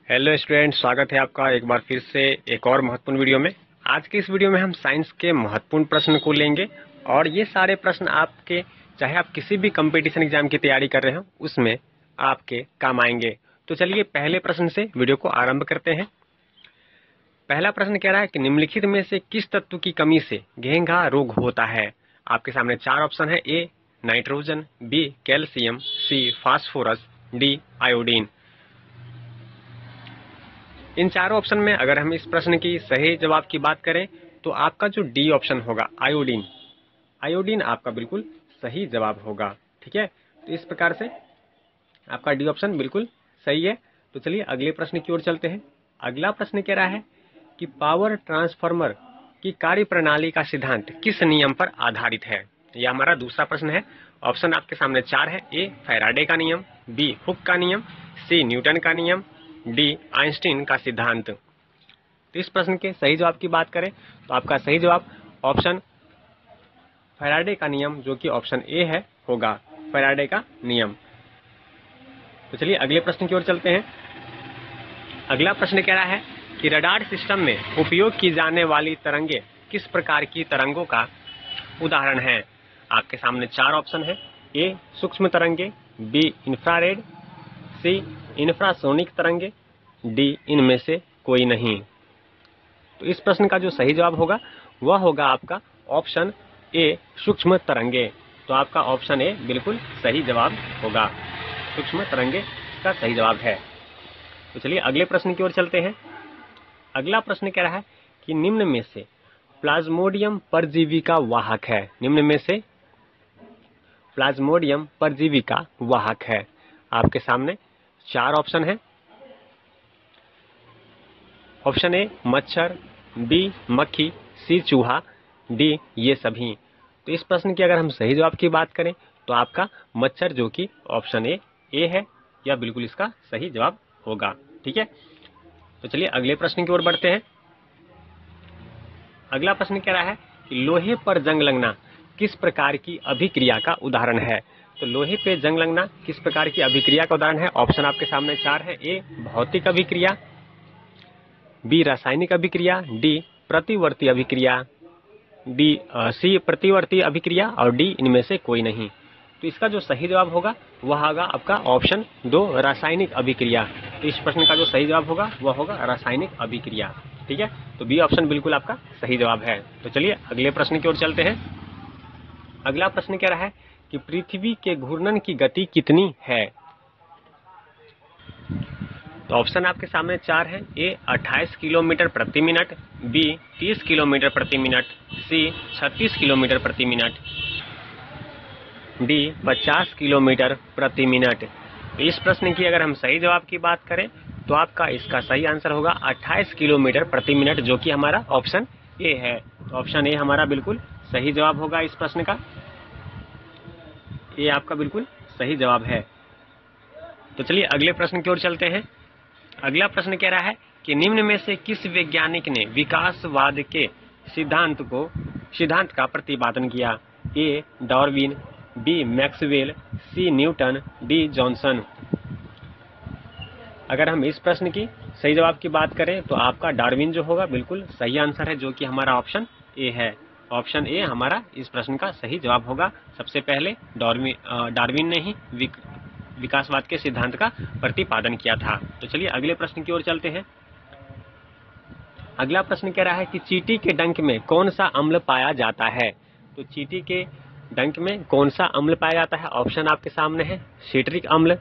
Hello student, स्वागत है आपका एक बार फिर से एक और महत्वपूर्ण वीडियो में। आज के इस वीडियो में हम साइंस के महत्वपूर्ण प्रश्न को लेंगे और ये सारे प्रश्न आपके, चाहे आप किसी भी कंपटीशन एग्जाम की तैयारी कर रहे हो, उसमें आपके काम आएंगे। तो चलिए पहले प्रश्न से वीडियो को आरंभ करते हैं। पहला प्रश्न कह रहा है कि निम्नलिखित में से किस तत्व की कमी से घेंघा रोग होता है। आपके सामने चार ऑप्शन है। A nitrogen, B calcium, C phosphorus, D iodine. इन चारों ऑप्शन में अगर हम इस प्रश्न की सही जवाब की बात करें तो आपका जो डी ऑप्शन होगा आयोडीन, आयोडीन आपका बिल्कुल सही जवाब होगा। ठीक है, तो इस प्रकार से आपका डी ऑप्शन बिल्कुल सही है। तो चलिए अगले प्रश्न की ओर चलते हैं। अगला प्रश्न कह रहा है कि पावर ट्रांसफार्मर की कार्य प्रणाली का सिद्धांत किस नियम पर आधारित है। यह हमारा दूसरा प्रश्न है। ऑप्शन आपके सामने चार है। ए फैराडे का नियम, बी हुक का नियम, सी न्यूटन का नियम, डी आइंस्टीन का सिद्धांत। तो इस प्रश्न के सही जवाब की बात करें तो आपका सही जवाब ऑप्शन फैराडे का नियम, जो कि ऑप्शन ए है, होगा फैराडे का नियम। तो चलिए अगले प्रश्न की ओर चलते हैं। अगला प्रश्न कह रहा है कि रडार सिस्टम में उपयोग की जाने वाली तरंगे किस प्रकार की तरंगों का उदाहरण है। आपके सामने चार ऑप्शन है। ए सूक्ष्म तरंगे, बी इंफ्रारेड, सी इंफ्रासोनिक तरंगे, डी इनमें से कोई नहीं। तो इस प्रश्न का जो सही जवाब होगा वह होगा आपका ऑप्शन ए सूक्ष्म तरंगे। तो आपका ऑप्शन ए बिल्कुल सही जवाब होगा, सूक्ष्म तरंगे का सही जवाब है। तो चलिए अगले प्रश्न की ओर चलते हैं। अगला प्रश्न कह रहा है कि निम्न में से प्लाज्मोडियम परजीवी का वाहक है। निम्न में से प्लाज्मोडियम परजीवी का वाहक है। आपके सामने चार ऑप्शन है। ऑप्शन ए मच्छर, बी मक्खी, सी चूहा, डी ये सभी। तो इस प्रश्न की अगर हम सही जवाब की बात करें तो आपका मच्छर, जो कि ऑप्शन ए है, यह बिल्कुल इसका सही जवाब होगा। ठीक है, तो चलिए अगले प्रश्न की ओर बढ़ते हैं। अगला प्रश्न कह रहा है कि लोहे पर जंग लगना किस प्रकार की अभिक्रिया का उदाहरण है। तो लोहे पे जंग लगना किस प्रकार की अभिक्रिया का उदाहरण है। ऑप्शन आपके सामने चार है। ए भौतिक अभिक्रिया, बी रासायनिक अभिक्रिया, डी प्रतिवर्ती अभिक्रिया, सी प्रतिवर्ती अभिक्रिया और डी इनमें से कोई नहीं। तो इसका जो सही जवाब होगा वह होगा आपका ऑप्शन दो रासायनिक अभिक्रिया। तो इस प्रश्न का जो सही जवाब होगा वह होगा रासायनिक अभिक्रिया। ठीक है, तो बी ऑप्शन बिल्कुल आपका सही जवाब है। तो चलिए अगले प्रश्न की ओर चलते हैं। अगला प्रश्न कह रहा है कि पृथ्वी के घूर्णन की गति कितनी है। तो ऑप्शन आपके सामने चार है। ए 28 किलोमीटर प्रति मिनट, बी 30 किलोमीटर प्रति मिनट, सी 36 किलोमीटर प्रति मिनट, डी 50 किलोमीटर प्रति मिनट। तो इस प्रश्न की अगर हम सही जवाब की बात करें तो आपका इसका सही आंसर होगा 28 किलोमीटर प्रति मिनट, जो कि हमारा ऑप्शन ए है। तो ऑप्शन ए हमारा बिल्कुल सही जवाब होगा इस प्रश्न का। ये आपका बिल्कुल सही जवाब है। तो चलिए अगले प्रश्न की ओर चलते हैं। अगला प्रश्न कह रहा है कि निम्न में से किस वैज्ञानिक ने विकासवाद के सिद्धांत का प्रतिपादन किया। ए डार्विन, बी मैक्सवेल, सी न्यूटन, डी जॉनसन। अगर हम इस प्रश्न की सही जवाब की बात करें तो आपका डार्विन जो होगा बिल्कुल सही आंसर है, जो कि हमारा ऑप्शन ए है। ऑप्शन ए हमारा इस प्रश्न का सही जवाब होगा। सबसे पहले डार्विन ने ही विकासवाद के सिद्धांत का प्रतिपादन किया था। तो चलिए अगले प्रश्न की ओर चलते हैं। अगला प्रश्न कह रहा है कि चींटी के डंक में कौन सा अम्ल पाया जाता है। तो चींटी के डंक में कौन सा अम्ल पाया जाता है। ऑप्शन आपके सामने है। सिट्रिक अम्ल,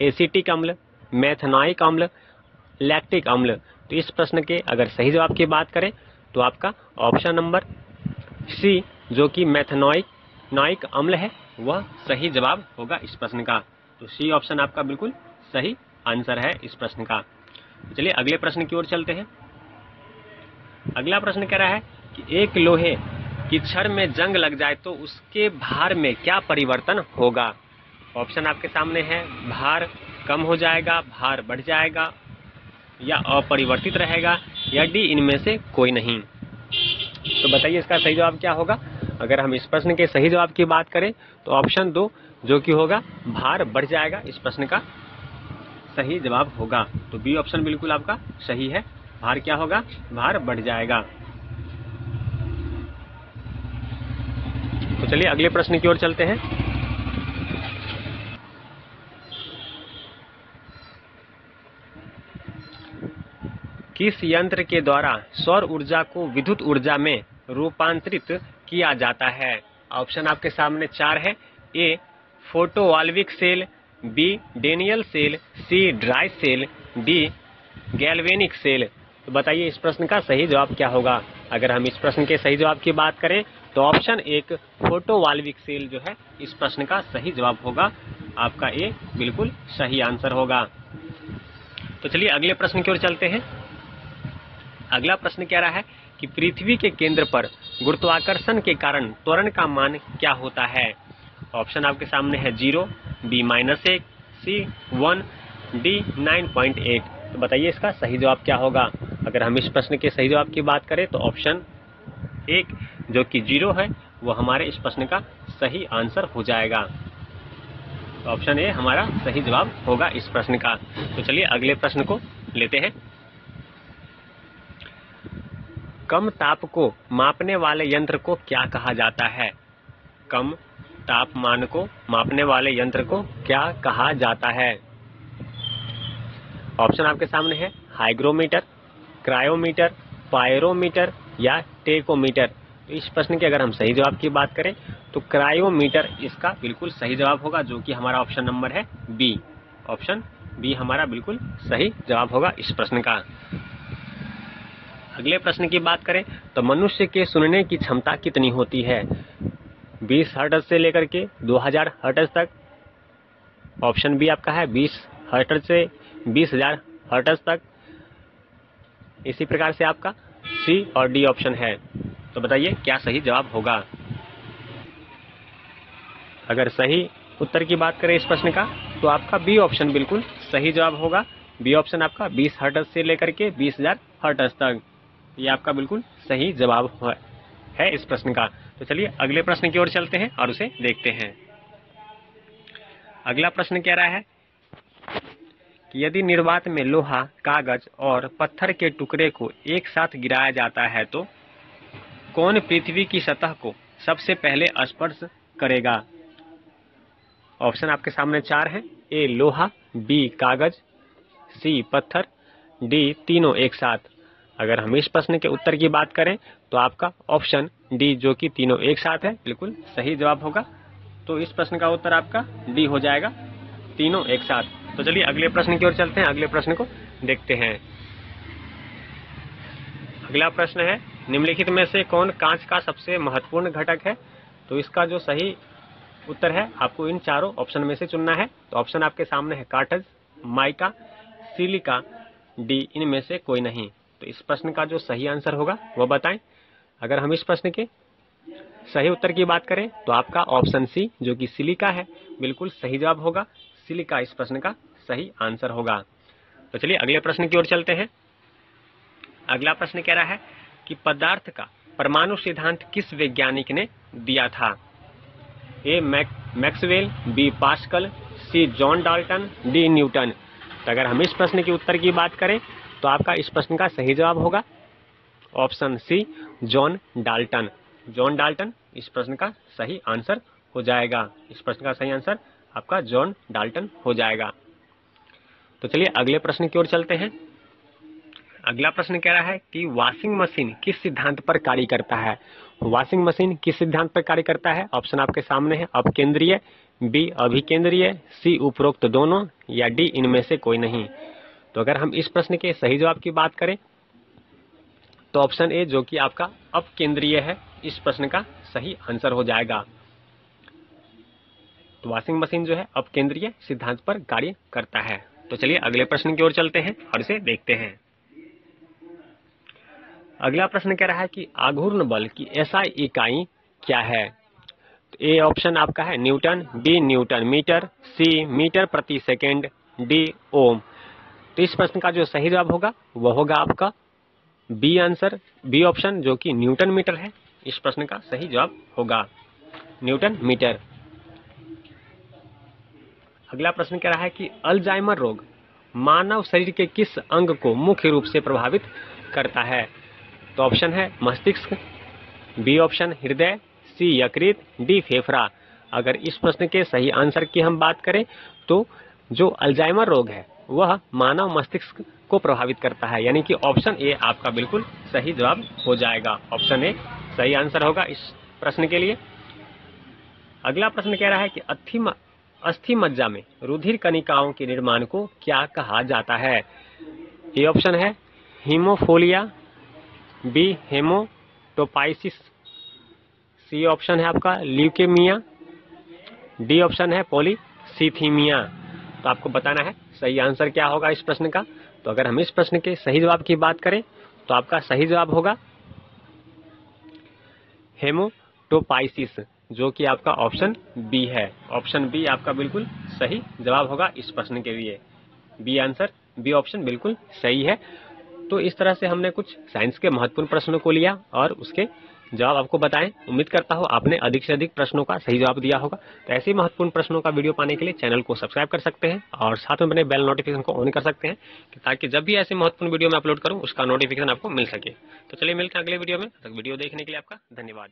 एसिटिक अम्ल, मेथनॉइक अम्ल, लैक्टिक अम्ल। तो इस प्रश्न के अगर सही जवाब की बात करें तो आपका ऑप्शन नंबर सी, जो कि मेथनॉइक अम्ल है, वह सही जवाब होगा इस प्रश्न का। तो सी ऑप्शन आपका बिल्कुल सही आंसर है इस प्रश्न का। चलिए अगले प्रश्न की ओर चलते हैं। अगला प्रश्न कह रहा है कि एक लोहे की छड़ में जंग लग जाए तो उसके भार में क्या परिवर्तन होगा। ऑप्शन आपके सामने है। भार कम हो जाएगा, भार बढ़ जाएगा, या अपरिवर्तित रहेगा, या डी इनमें से कोई नहीं। तो बताइए इसका सही जवाब क्या होगा। अगर हम इस प्रश्न के सही जवाब की बात करें तो ऑप्शन दो, जो कि होगा भार बढ़ जाएगा, इस प्रश्न का सही जवाब होगा। तो बी ऑप्शन बिल्कुल आपका सही है। भार क्या होगा? भार बढ़ जाएगा। तो चलिए अगले प्रश्न की ओर चलते हैं। किस यंत्र के द्वारा सौर ऊर्जा को विद्युत ऊर्जा में रूपांतरित किया जाता है? ऑप्शन आपके सामने 4 है। A photovoltaic cell, B Daniell cell, C dry cell, D galvanic cell. तो बताइए इस प्रश्न का सही जवाब क्या होगा? अगर हम इस प्रश्न के सही जवाब की बात करें तो ऑप्शन 1 फोटोवॉल्विक सेल जो है इस प्रश्न का सही जवाब होगा। आपका ए बिल्कुल सही आंसर होगा। तो चलिए अगले प्रश्न की ओर चलते हैं। अगला प्रश्न कह रहा है कि पृथ्वी के केंद्र पर गुरुत्वाकर्षण के कारण त्वरण का मान क्या होता है? ऑप्शन आपके सामने है 0, बी -1, सी 1, डी 9.8। तो बताइए इसका सही जवाब क्या होगा? अगर हम इस प्रश्न के सही जवाब की बात करें तो ऑप्शन 1 जो कि 0 है वो हमारे इस प्रश्न का सही आंसर हो जाएगा। तो ऑप्शन ए हमारा सही जवाब होगा इस प्रश्न का। तो चलिए अगले प्रश्न को लेते हैं। कम ताप को मापने वाले यंत्र को क्या कहा जाता है? कम तापमान को मापने वाले यंत्र को क्या कहा जाता है? ऑप्शन आपके सामने है हाइग्रोमीटर, क्रायोमीटर, पायरोमीटर या टेकोमीटर। तो इस प्रश्न के अगर हम सही जवाब की बात करें तो क्रायोमीटर इसका बिल्कुल सही जवाब होगा, जो कि हमारा ऑप्शन नंबर है बी। ऑप्शन बी हमारा बिल्कुल सही जवाब होगा इस प्रश्न का। अगले प्रश्न की बात करें तो मनुष्य के सुनने की क्षमता कितनी होती है? 20 हर्ट्ज से लेकर के 2000 हर्ट्ज तक। ऑप्शन बी आपका है 20 हर्ट्ज से 20,000 हर्ट्ज तक। इसी प्रकार से आपका सी और डी ऑप्शन है। तो बताइए क्या सही जवाब होगा? अगर सही उत्तर की बात करें इस प्रश्न का तो आपका बी ऑप्शन बिल्कुल सही जवाब होगा। बी ऑप्शन आपका 20 हर्ट्ज से लेकर के 20,000 हर्ट्ज तक। ये आपका बिल्कुल सही जवाब है इस प्रश्न का। तो चलिए अगले प्रश्न की ओर चलते हैं और उसे देखते हैं। अगला प्रश्न कह रहा है कि यदि निर्वात में लोहा, कागज और पत्थर के टुकड़े को एक साथ गिराया जाता है तो कौन पृथ्वी की सतह को सबसे पहले स्पर्श करेगा? ऑप्शन आपके सामने 4 हैं। ए लोहा, बी कागज, सी पत्थर, डी तीनों एक साथ। अगर हम इस प्रश्न के उत्तर की बात करें तो आपका ऑप्शन डी जो कि तीनों एक साथ है बिल्कुल सही जवाब होगा। तो इस प्रश्न का उत्तर आपका डी हो जाएगा, तीनों एक साथ। तो चलिए अगले प्रश्न की ओर चलते हैं, अगले प्रश्न को देखते हैं। अगला प्रश्न है निम्नलिखित में से कौन कांच का सबसे महत्वपूर्ण घटक है? तो इसका जो सही उत्तर है आपको इन चारों ऑप्शन में से चुनना है। तो ऑप्शन आपके सामने है कार्टज, माइका, सिलिका, डी इनमें से कोई नहीं। तो इस प्रश्न का जो सही आंसर होगा वो बताएं। अगर हम इस प्रश्न के सही उत्तर की बात करें तो आपका ऑप्शन सी जो कि सिलिका है बिल्कुल सही जवाब होगा। सिलिका इस प्रश्न का सही आंसर होगा। तो चलिए अगले प्रश्न की ओर चलते हैं। अगला प्रश्न कह रहा है कि पदार्थ का परमाणु सिद्धांत किस वैज्ञानिक ने दिया था? ए मैक्सवेल, बी पास्कल, सी जॉन डाल्टन, डी न्यूटन। तो अगर हम इस प्रश्न के उत्तर की बात करें तो आपका इस प्रश्न का सही जवाब होगा option C John Dalton. John Dalton इस प्रश्न का सही आंसर हो जाएगा। इस प्रश्न का सही आंसर आपका जॉन डाल्टन हो जाएगा। तो चलिए अगले प्रश्न की ओर चलते हैं। अगला प्रश्न कह रहा है कि वॉशिंग मशीन किस सिद्धांत पर कार्य करता है? वॉशिंग मशीन किस सिद्धांत पर कार्य करता है? ऑप्शन आपके सामने है अपकेंद्रीय, बी अभिकेंद्रीय, सी उपरोक्त दोनों या डी इनमें से कोई नहीं। तो अगर हम इस प्रश्न के सही जवाब की बात करें तो ऑप्शन ए जो कि आपका अपकेंद्रीय है इस प्रश्न का सही आंसर हो जाएगा। तो वॉशिंग मशीन जो है अपकेंद्रीय सिद्धांत पर कार्य करता है। तो चलिए अगले प्रश्न की ओर चलते हैं और इसे देखते हैं। अगला प्रश्न कह रहा है कि आघूर्ण बल की एसआई इकाई क्या है? तो ए ऑप्शन आपका है न्यूटन, बी न्यूटन मीटर, सी मीटर प्रति सेकेंड, डी ओम। तो इस प्रश्न का जो सही जवाब होगा वह होगा आपका बी आंसर, बी ऑप्शन जो कि न्यूटन मीटर है इस प्रश्न का सही जवाब होगा न्यूटन मीटर। अगला प्रश्न कह रहा है कि अल्जाइमर रोग मानव शरीर के किस अंग को मुख्य रूप से प्रभावित करता है? तो ऑप्शन है मस्तिष्क, बी ऑप्शन हृदय, सी यकृत, डी फेफड़ा। अगर इस प्रश्न के सही आंसर की हम बात करें तो जो अल्जाइमर रोग है वह मानव मस्तिष्क को प्रभावित करता है, यानी कि ऑप्शन ए आपका बिल्कुल सही जवाब हो जाएगा। ऑप्शन ए सही आंसर होगा इस प्रश्न के लिए। अगला प्रश्न कह रहा है कि अस्थि मज्जा में रुधिर कणिकाओं के निर्माण को क्या कहा जाता है? ए ऑप्शन है हीमोफोलिया, बी हेमोटोपाइसिस, सी ऑप्शन है आपका ल्यूकेमिया, डी ऑप्शन है पॉलीसीथीमिया। तो आपको बताना है सही आंसर क्या होगा इस प्रश्न का। तो अगर हम इस प्रश्न के सही जवाब की बात करें तो आपका सही जवाब होगा हेमोटोपाइसिस, जो कि आपका ऑप्शन बी है। ऑप्शन बी आपका बिल्कुल सही जवाब होगा इस प्रश्न के लिए। बी आंसर, बी ऑप्शन बिल्कुल सही है। तो इस तरह से हमने कुछ साइंस के महत्वपूर्ण प्रश्नों को लिया और उसके जवाब आपको बताएं। उम्मीद करता हूं आपने अधिक से अधिक प्रश्नों का सही जवाब दिया होगा। तो ऐसे महत्वपूर्ण प्रश्नों का वीडियो पाने के लिए चैनल को सब्सक्राइब कर सकते हैं और साथ में बने बेल नोटिफिकेशन को ऑन कर सकते हैं, ताकि जब भी ऐसे महत्वपूर्ण वीडियो मैं अपलोड करूं उसका नोटिफिकेशन आपको मिल सके। तो चलिए मिलते हैं अगले वीडियो में। तब तक वीडियो देखने के लिए आपका धन्यवाद।